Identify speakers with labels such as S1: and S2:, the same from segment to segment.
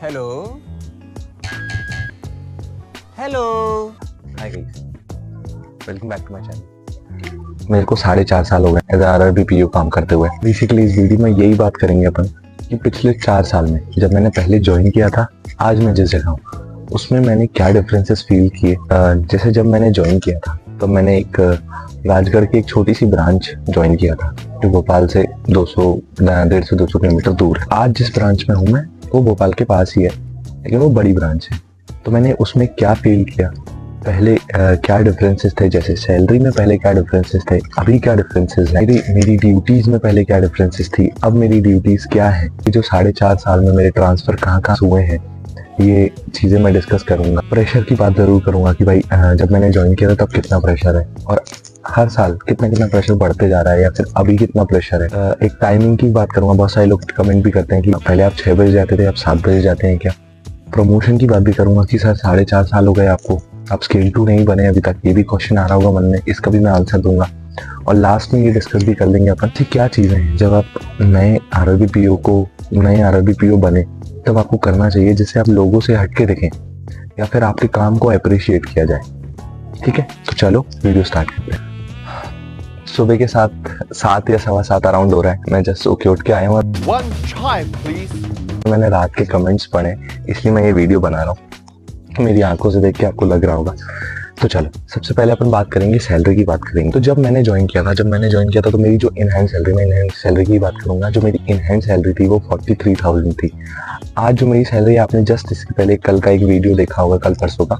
S1: Hello hello.
S2: Hi guys, welcome back to my channel. मेरे को 4.5 साल हो गए एज RRBPO काम करते हुए। बेसिकली इस वीडियो में यही बात करेंगे अपन कि पिछले 4 साल में जब मैंने पहले ज्वाइन किया था, आज मैं जिस जगह हूँ उसमें मैंने क्या डिफरेंसेस फील किए। जैसे जब मैंने ज्वाइन किया था तो मैंने एक राजगढ़ की एक छोटी सी ब्रांच ज्वाइन किया था जो भोपाल से 150-200 किलोमीटर दूर है। आज जिस ब्रांच में हूँ मैं वो भोपाल के पास ही है, लेकिन वो बड़ी ब्रांच है। तो मैंने उसमें क्या फील किया, पहले क्या डिफरेंसेस थे, जैसे सैलरी में पहले क्या डिफरेंसेस थे, अभी क्या डिफरेंसेस है, मेरी ड्यूटीज में पहले क्या डिफरेंसेस थी, अब मेरी ड्यूटीज क्या है, ये जो 4.5 साल में मेरे ट्रांसफर कहाँ कहाँ हुए हैं, ये चीज़ें मैं डिस्कस करूंगा। प्रेशर की बात जरूर करूंगा कि भाई जब मैंने ज्वाइन किया था तब कितना प्रेशर है और हर साल कितना प्रेशर बढ़ते जा रहा है या फिर अभी कितना प्रेशर है। एक टाइमिंग की बात करूंगा। बहुत सारे लोग कमेंट भी करते हैं कि पहले आप 6 बजे जाते थे, अब 7 बजे जाते हैं क्या। प्रमोशन की बात भी करूंगा कि सर 4.5 साल हो गए आपको, आप स्केल 2 नहीं बने अभी तक, ये भी क्वेश्चन आ रहा होगा मन में, इसका भी मैं आंसर दूंगा। और लास्ट में ये डिस्कस भी कर लेंगे अपन कि क्या चीज़ें हैं जब आप नए आरआरबीपीओ बने तब आपको करना चाहिए जिससे आप लोगों से हटके दिखें या फिर आपके काम को अप्रिशिएट किया जाए। ठीक है, तो चलो वीडियो स्टार्ट करते हैं। सुबह के 7 या 7:15 अराउंड हो रहा है। मैं जस्ट सो के उठ के आया हूँ।
S1: One chai, please.
S2: मैंने रात के कमेंट्स पढ़े इसलिए मैं ये वीडियो बना रहा हूँ। मेरी आंखों से देख के आपको लग रहा होगा। तो चलो सबसे पहले अपन बात करेंगे सैलरी की बात करेंगे। तो जब मैंने ज्वाइन किया था तो मेरी जो इनहैंड सैलरी की बात करूंगा, जो मेरी इनहैंड सैलरी थी वो 43,000 थी। आज जो मेरी सैलरी, आपने जस्ट इसके पहले कल का एक वीडियो देखा होगा, कल परसों का,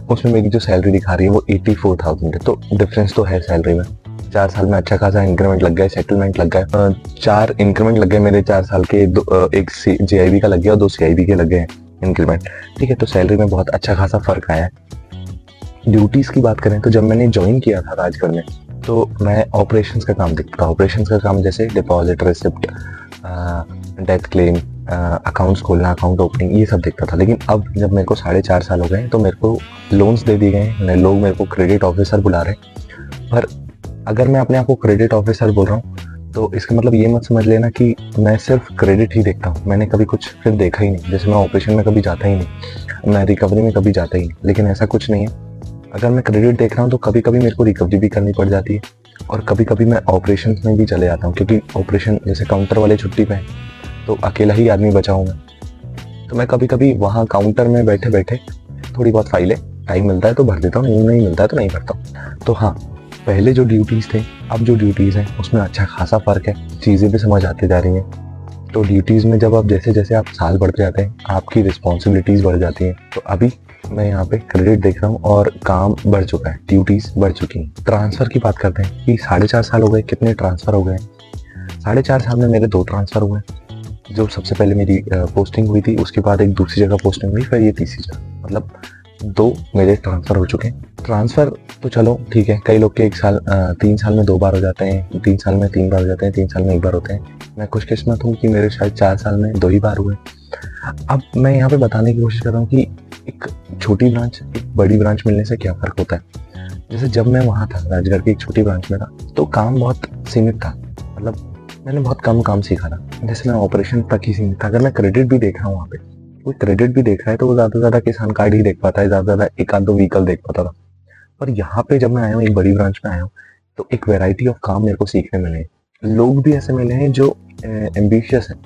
S2: उसमें मेरी जो सैलरी दिखा रही है वो 84,000 है। तो डिफरेंस तो है सैलरी में। 4 साल में अच्छा खासा इंक्रीमेंट लग गया, सेटलमेंट लग गया। 4 इंक्रीमेंट लग गए मेरे 4 साल के, एक JIB का लग गया और 2 CIB के लग गए इंक्रीमेंट। ठीक है, तो सैलरी में बहुत अच्छा खासा फर्क आया है। ड्यूटीज की बात करें तो जब मैंने ज्वाइन किया था राजगढ़ में तो मैं ऑपरेशंस का काम देखता था। ऑपरेशंस का काम जैसे deposit, receipt, death claim, accounts खोलना, अकाउंट ओपनिंग, ये सब देखता था। लेकिन अब जब मेरे को 4.5 साल हो गए तो मेरे को लोन्स दे दिए गए, लोग मेरे को क्रेडिट ऑफिसर बुला रहे हैं। पर अगर मैं अपने आप को क्रेडिट ऑफिसर बोल रहा हूँ तो इसका मतलब ये मत समझ लेना कि मैं सिर्फ क्रेडिट ही देखता हूँ। मैंने कभी कुछ फिर देखा ही नहीं। जैसे मैं ऑपरेशन में कभी जाता ही नहीं, मैं रिकवरी में कभी जाता ही नहीं, लेकिन ऐसा कुछ नहीं है। अगर मैं क्रेडिट देख रहा हूँ तो कभी कभी मेरे को रिकवरी भी करनी पड़ जाती है और कभी कभी मैं ऑपरेशन में भी चले जाता हूँ, क्योंकि ऑपरेशन जैसे काउंटर वाले छुट्टी पे हैं तो अकेला ही आदमी बचा हूँ मैं। तो मैं कभी कभी वहाँ काउंटर में बैठे बैठे थोड़ी बहुत फाइलें, टाइम मिलता है तो भर देता हूँ, नहीं मिलता है तो नहीं भरता हूँ। तो हाँ, पहले जो ड्यूटीज़ थे, अब जो ड्यूटीज़ हैं उसमें अच्छा खासा फ़र्क है, चीज़ें भी समझ आती जा रही हैं। तो ड्यूटीज़ में जब आप जैसे आप साल बढ़ते जाते हैं आपकी रिस्पॉन्सिबिलिटीज़ बढ़ जाती हैं। तो अभी मैं यहाँ पे क्रेडिट देख रहा हूँ और काम बढ़ चुका है, ड्यूटीज बढ़ चुकी हैं। ट्रांसफर की बात करते हैं कि 4.5 साल हो गए, कितने ट्रांसफर हो गए। 4.5 साल में मेरे 2 ट्रांसफर हुए। जो सबसे पहले मेरी पोस्टिंग हुई थी, उसके बाद एक दूसरी जगह पोस्टिंग हुई, फिर ये तीसरी जगह, मतलब 2 मेरे ट्रांसफर हो चुके हैं। ट्रांसफर तो चलो ठीक है, कई लोग के 3 साल में 2 बार हो जाते हैं, 3 साल में 3 बार हो जाते हैं, 3 साल में 1 बार होते हैं। मैं खुशकिस्मत हूँ कि मेरे शायद 4 साल में 2 ही बार हुए। अब मैं यहाँ पे बताने की कोशिश कर रहा हूँ कि एक छोटी ब्रांच, एक बड़ी ब्रांच मिलने से क्या फ़र्क होता है। जैसे जब मैं वहाँ था, राजगढ़ की एक छोटी ब्रांच में था, तो काम बहुत सीमित था, मतलब मैंने बहुत कम काम सीखा था। जैसे मैं ऑपरेशन तक ही सीमित था। अगर मैं क्रेडिट भी देख रहा हूँ वहाँ पे, कोई क्रेडिट भी देख रहा है तो वो ज़्यादा से ज़्यादा किसान कार्ड ही देख पाता है, ज़्यादा से ज़्यादा एक आध 2 व्हीकल देख पाता था। पर यहाँ पे जब मैं आया हूँ, एक बड़ी ब्रांच में आया हूँ, तो एक वेराइटी ऑफ काम मेरे को सीखने मिले। लोग भी ऐसे मिले हैं जो एम्बिशियस हैं,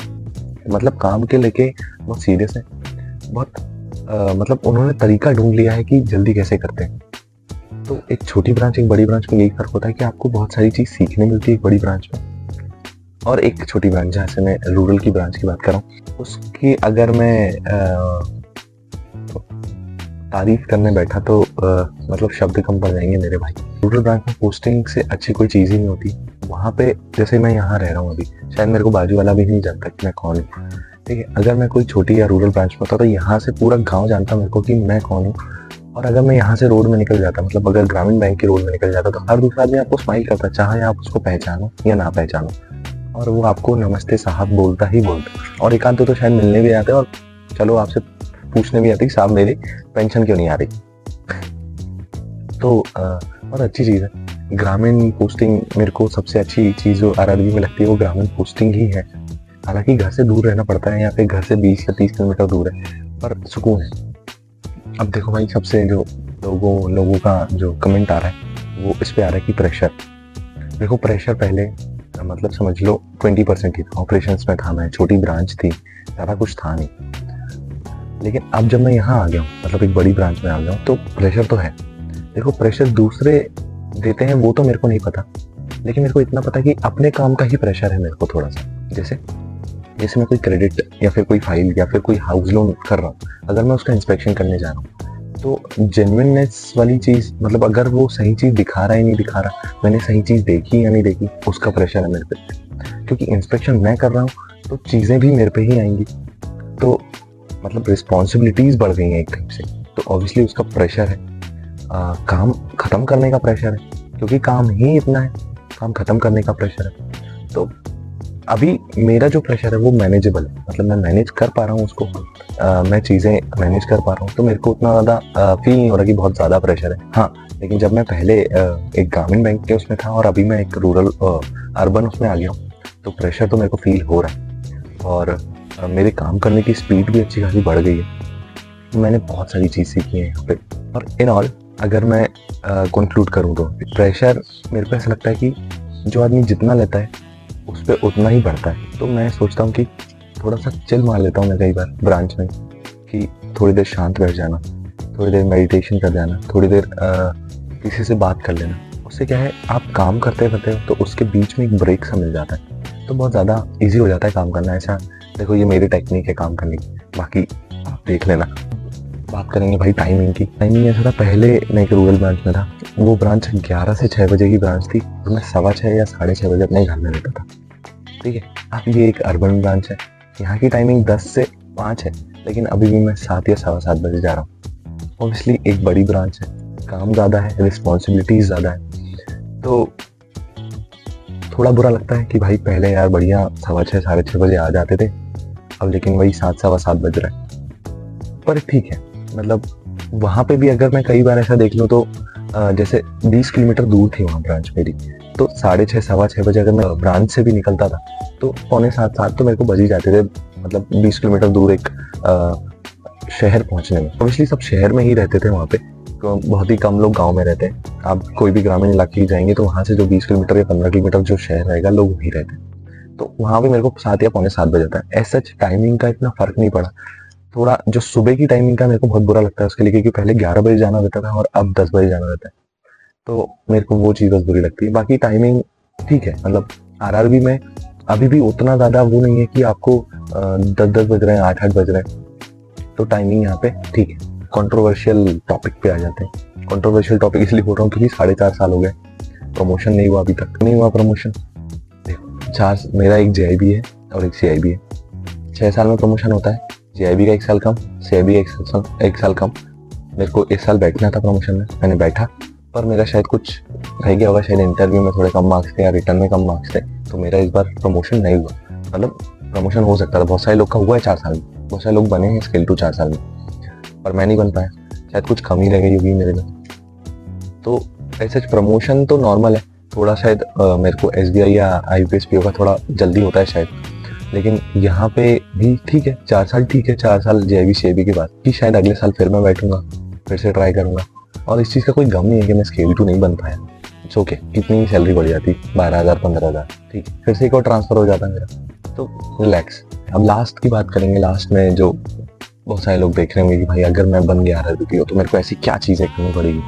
S2: मतलब काम के लेके बहुत सीरियस है, बहुत मतलब उन्होंने तरीका ढूंढ लिया है कि जल्दी कैसे करते हैं। तो एक छोटी ब्रांच, एक बड़ी ब्रांच में यही फर्क होता है कि आपको बहुत सारी चीज़ सीखने मिलती है एक बड़ी ब्रांच में। और एक छोटी ब्रांच, जहाँ से मैं रूरल की ब्रांच की बात कर रहा हूँ, उसकी अगर मैं तारीफ करने बैठा तो मतलब शब्द कम पड़ जाएंगे मेरे भाई। रूरल ब्रांच में पोस्टिंग से अच्छी कोई चीज़ ही नहीं होती। वहाँ पे जैसे मैं यहाँ रह रहा हूँ अभी, शायद मेरे को बाजू वाला भी नहीं जानता कि मैं कौन हूँ। ठीक है, अगर मैं कोई छोटी या रूरल ब्रांच में होता तो यहाँ से पूरा गांव जानता मेरे को कि मैं कौन हूँ। और अगर मैं यहाँ से रोड में निकल जाता, मतलब अगर ग्रामीण बैंक के रोड में निकल जाता, तो हर दूसरा आदमी आपको स्माइल करता, चाहे आप उसको पहचानो या ना पहचानो, और वो आपको नमस्ते साहब बोलता ही बोलता। और एक आध दो तो शायद मिलने भी आते और चलो आपसे पूछने भी आती साहब मेरी पेंशन क्यों नहीं आ रही। तो बहुत अच्छी चीज़ है ग्रामीण पोस्टिंग। मेरे को सबसे अच्छी चीज़ जो RRB में लगती है वो ग्रामीण पोस्टिंग ही है, हालांकि घर से दूर रहना पड़ता है, या फिर घर से 20 या 30 किलोमीटर दूर है, पर सुकून है। अब देखो भाई, सबसे जो लोगों का जो कमेंट आ रहा है वो इस पे आ रहा है कि प्रेशर। देखो प्रेशर पहले मतलब समझ लो 20% ही था, ऑपरेशंस में था मैं, छोटी ब्रांच थी, ज़्यादा कुछ था नहीं। लेकिन अब जब मैं यहाँ आ गया हूँ, मतलब एक बड़ी ब्रांच में आ गया हूँ, तो प्रेशर तो है। देखो प्रेशर दूसरे देते हैं वो तो मेरे को नहीं पता, लेकिन मेरे को इतना पता है कि अपने काम का ही प्रेशर है मेरे को थोड़ा सा। जैसे मैं कोई क्रेडिट या फिर कोई फाइल या फिर कोई हाउस लोन कर रहा हूँ, अगर मैं उसका इंस्पेक्शन करने जा रहा हूँ, तो जेन्युइननेस वाली चीज़, मतलब अगर वो सही चीज़ दिखा रहा है नहीं दिखा रहा, मैंने सही चीज़ देखी या नहीं देखी, उसका प्रेशर है मेरे पे। क्योंकि इंस्पेक्शन मैं कर रहा हूँ तो चीज़ें भी मेरे पे ही आएंगी, तो मतलब रिस्पॉन्सिबिलिटीज़ बढ़ गई हैं एक टाइप से, तो ऑब्वियसली उसका प्रेशर है। काम ख़त्म करने का प्रेशर है, क्योंकि काम ही इतना है, काम ख़त्म करने का प्रेशर है। तो अभी मेरा जो प्रेशर है वो मैनेजेबल है, मतलब मैं मैनेज कर पा रहा हूँ उसको, मैं चीज़ें मैनेज कर पा रहा हूँ, तो मेरे को उतना ज़्यादा फील नहीं हो रहा कि बहुत ज़्यादा प्रेशर है। हाँ, लेकिन जब मैं पहले एक ग्रामीण बैंक के उसमें था और अभी मैं एक रूरल अर्बन उसमें आ गया हूँ, तो प्रेशर तो मेरे को फील हो रहा है। और मेरे काम करने की स्पीड भी अच्छी खासी बढ़ गई है, मैंने बहुत सारी चीज़ सीखी है यहाँ पे। और इन ऑल अगर मैं कंक्लूड करूँ तो प्रेशर मेरे को ऐसा लगता है कि जो आदमी जितना लेता है उस पर उतना ही बढ़ता है। तो मैं सोचता हूँ कि थोड़ा सा चिल मार लेता हूँ मैं कई बार ब्रांच में, कि थोड़ी देर शांत बैठ जाना, थोड़ी देर मेडिटेशन कर जाना, थोड़ी देर किसी से बात कर लेना। उससे क्या है, आप काम करते करते हो तो उसके बीच में एक ब्रेक सा मिल जाता है, तो बहुत ज़्यादा ईजी हो जाता है काम करना। ऐसा देखो, ये मेरी टेक्निक है काम करने की, बाकी आप देख लेना। बात करेंगे भाई टाइमिंग की। टाइमिंग ऐसा था, पहले मैं एक रूरल ब्रांच में था, वो ब्रांच 11 से 6 बजे की ब्रांच थी, तो मैं 6:15 या 6:30 बजे अपने घर में रहता था। ठीक है, अब ये एक अर्बन ब्रांच है, यहाँ की टाइमिंग 10 से 5 है, लेकिन अभी भी मैं 7 या 7:15 बजे जा रहा हूँ। ऑब्वियसली एक बड़ी ब्रांच है, काम ज़्यादा है, रिस्पॉन्सिबिलिटीज ज़्यादा है, तो थोड़ा बुरा लगता है कि भाई पहले यार बढ़िया 6:15 6:30 बजे आ जाते थे, अब लेकिन वही 7 7:15 बज रहा है। पर ठीक है, मतलब वहाँ पे भी अगर मैं कई बार ऐसा देख लूँ तो जैसे 20 किलोमीटर दूर थी वहाँ ब्रांच मेरी, तो 6:30 6:15 बजे अगर मैं ब्रांच से भी निकलता था तो 6:45 तो मेरे को बज ही जाते थे, मतलब 20 किलोमीटर दूर एक शहर पहुँचने में। ऑब्वियसली सब शहर में ही रहते थे वहाँ पे, तो बहुत ही कम लोग गाँव में रहते हैं। आप कोई भी ग्रामीण इलाके जाएंगे तो वहाँ से जो 20 किलोमीटर या 15 किलोमीटर जो शहर रहेगा, लोग वहीं रहते हैं, तो वहाँ भी मेरे को 7 या 6:45 बज जाता है। ऐसा टाइमिंग का इतना फर्क नहीं पड़ा। थोड़ा जो सुबह की टाइमिंग का मेरे को बहुत बुरा लगता है उसके लिए, क्योंकि पहले 11 बजे जाना रहता था और अब 10 बजे जाना रहता है, तो मेरे को वो चीज़ बस बुरी लगती है। बाकी टाइमिंग ठीक है, मतलब आरआरबी में अभी भी उतना ज़्यादा वो नहीं है कि आपको 10 बज रहे हैं, 8 बज रहे हैं, तो टाइमिंग यहाँ पे ठीक है। कंट्रोवर्शियल टॉपिक पे आ जाते हैं। कंट्रोवर्शियल टॉपिक इसलिए बोल रहा हूँ क्योंकि 4.5 साल हो गए, प्रमोशन नहीं हुआ, अभी तक नहीं हुआ प्रमोशन। देखो मेरा एक JIB है और एक CIB है, 6 साल में प्रमोशन होता है, JIB का 1 साल कम, CIB का 1 साल कम। मेरे को इस साल बैठना था प्रमोशन में, मैंने बैठा, पर मेरा शायद कुछ रह गया होगा, शायद इंटरव्यू में थोड़े कम मार्क्स थे या रिटर्न में कम मार्क्स थे, तो मेरा इस बार प्रमोशन नहीं हुआ। मतलब प्रमोशन हो सकता था, बहुत सारे लोग का हुआ है 4 साल में, बहुत सारे लोग बने हैं स्केल 2 4 साल में, पर मैं नहीं बन पाया, शायद कुछ कमी रह गई होगी मेरे में। तो ऐसे प्रमोशन तो नॉर्मल है, थोड़ा शायद मेरे को SBI या IPS PO का थोड़ा जल्दी होता है शायद, लेकिन यहाँ पे भी ठीक है, 4 साल ठीक है, 4 साल JIB CIB के बाद कि शायद अगले साल फिर मैं बैठूंगा, फिर से ट्राई करूंगा। और इस चीज़ का कोई गम नहीं है कि मैं स्केल 2 नहीं बन पाया, इट्स ओके, कितनी ही सैलरी बढ़ जाती, 12,000 15,000, ठीक, फिर से एक और ट्रांसफर हो जाता मेरा, तो रिलैक्स। अब लास्ट की बात करेंगे। लास्ट में जो बहुत सारे लोग देख रहे होंगे कि भाई अगर मैं बन गया RRBPO तो मेरे को ऐसी क्या चीज़ें करनी पड़ेगी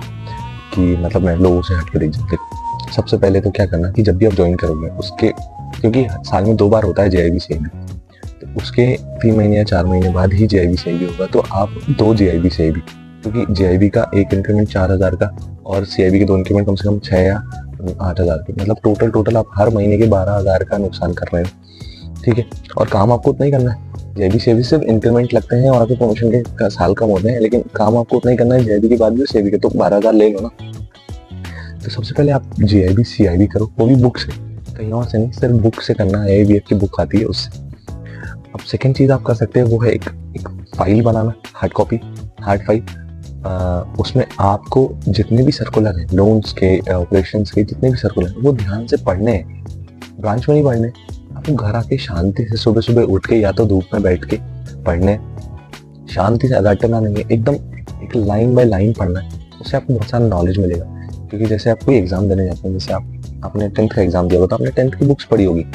S2: कि मतलब मैं लोगों से हट के देख सकती। सबसे पहले तो क्या करना कि जब भी आप ज्वाइन करोगे उसके, क्योंकि साल में 2 बार होता है JIB CIB, तो उसके 3 महीने या 4 महीने बाद ही JIB CIB होगा, तो आप 2 JIB CIB, क्योंकि JIB का एक इंक्रीमेंट 4,000 का और CIB के 2 इंक्रीमेंट कम से कम 6 या 8,000 के, मतलब टोटल आप हर महीने के 12,000 का नुकसान कर रहे हो, ठीक है। और काम आपको उतना ही करना है, JIB CIB सिर्फ इंक्रीमेंट लगते हैं और आपके प्रमोशन के साल कम होते हैं, लेकिन काम आपको उतना ही करना है JIB के बाद भी, CIB के तो 12,000 ले लो ना। तो सबसे पहले आप JIB CIB करो, वो भी बुक से, कहीं और से नहीं, सिर्फ बुक से करना है, AIBF की बुक आती है उससे। अब सेकंड चीज़ आप कर सकते हैं वो है एक फाइल बनाना, हार्ड कॉपी, हार्ड फाइल। उसमें आपको जितने भी सर्कुलर हैं, लोन्स के, ऑपरेशंस के जितने भी सर्कुलर हैं, वो ध्यान से पढ़ने हैं, ब्रांच में नहीं पढ़ने। आप आपको घर आके शांति से सुबह सुबह उठ के या तो धूप में बैठ के पढ़ने, शांति से रटना नहीं है, एकदम एक लाइन बाय लाइन पढ़ना है। उससे आपको बहुत सारा नॉलेज मिलेगा। क्योंकि जैसे आप कोई एग्जाम देने जाते हैं, जैसे आपने 10th का एग्जाम दिया होगा तो आपने 10th की बुक्स पढ़ी होगी।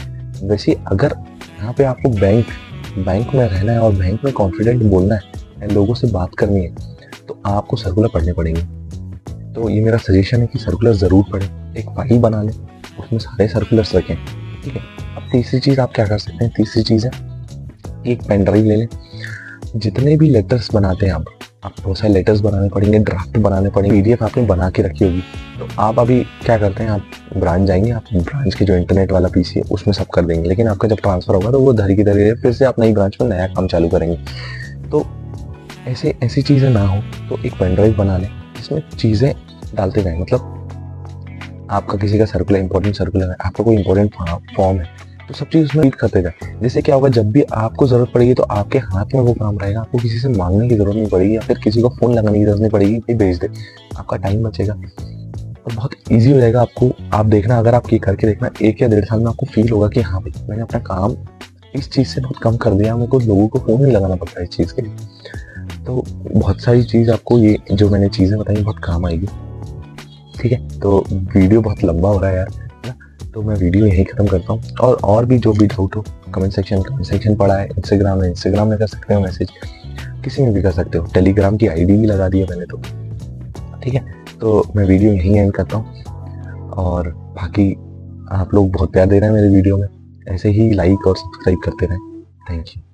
S2: वैसे अगर यहाँ पे आपको बैंक में रहना है और बैंक में कॉन्फिडेंट बोलना है, लोगों से बात करनी है, तो आपको सर्कुलर पढ़ने पड़ेंगे। तो ये मेरा सजेशन है कि सर्कुलर ज़रूर पढ़ें, एक फाइल बना लें, उसमें सारे सर्कुलर्स रखें, ठीक है। अब तीसरी चीज़ आप क्या कर सकते हैं, तीसरी चीज़ है एक पेन ड्राइव ले लें। जितने भी लेटर्स बनाते हैं आप बहुत सारे लेटर्स बनाने पड़ेंगे, ड्राफ्ट बनाने पड़ेंगे, पीडीएफ आपने बना के रखी होगी। तो आप अभी क्या करते हैं, आप ब्रांच जाएंगे, आप ब्रांच के जो इंटरनेट वाला पीसी है उसमें सब कर देंगे, लेकिन आपका जब ट्रांसफर होगा तो वो धरी की धरी फिर से आप नई ब्रांच में नया काम चालू करेंगे। तो ऐसी चीज़ें ना हो तो एक पेन ड्राइव बना लें जिसमें चीज़ें डालते जाएं। मतलब आपका किसी का सर्कुलर इंपॉर्टेंट सर्कुलर है, आपका कोई इंपॉर्टेंट फॉर्म है, तो सब चीज़ उसमें रीड करते जाए। जिससे क्या होगा, जब भी आपको ज़रूरत पड़ेगी तो आपके हाथ में वो काम रहेगा, आपको किसी से मांगने की ज़रूरत नहीं पड़ेगी या फिर किसी को फ़ोन लगाने की ज़रूरत नहीं पड़ेगी कि भेज दे। आपका टाइम बचेगा और बहुत ईजी हो जाएगा आपको। आप देखना, अगर आप ये करके देखना, 1 या 1.5 साल में आपको फील होगा कि हाँ भाई मैंने अपना काम इस चीज़ से बहुत कम कर दिया, मेरे को लोगों को फ़ोन नहीं लगाना पड़ता इस चीज़ के लिए। तो बहुत सारी चीज़ आपको ये जो मैंने चीज़ें बताई बहुत काम आएगी, ठीक है। तो वीडियो बहुत लंबा हो रहा है यार, तो मैं वीडियो यहीं ख़त्म करता हूँ। और भी जो भी डाउट हो कमेंट सेक्शन पड़ा है, इंस्टाग्राम में कर सकते हो मैसेज, किसी में भी कर सकते हो। टेलीग्राम की आईडी भी लगा दी है मैंने, तो ठीक है। तो मैं वीडियो यहीं एंड करता हूँ और बाकी आप लोग बहुत प्यार दे रहे हैं मेरे वीडियो में, ऐसे ही लाइक और सब्सक्राइब करते रहें। Thank you.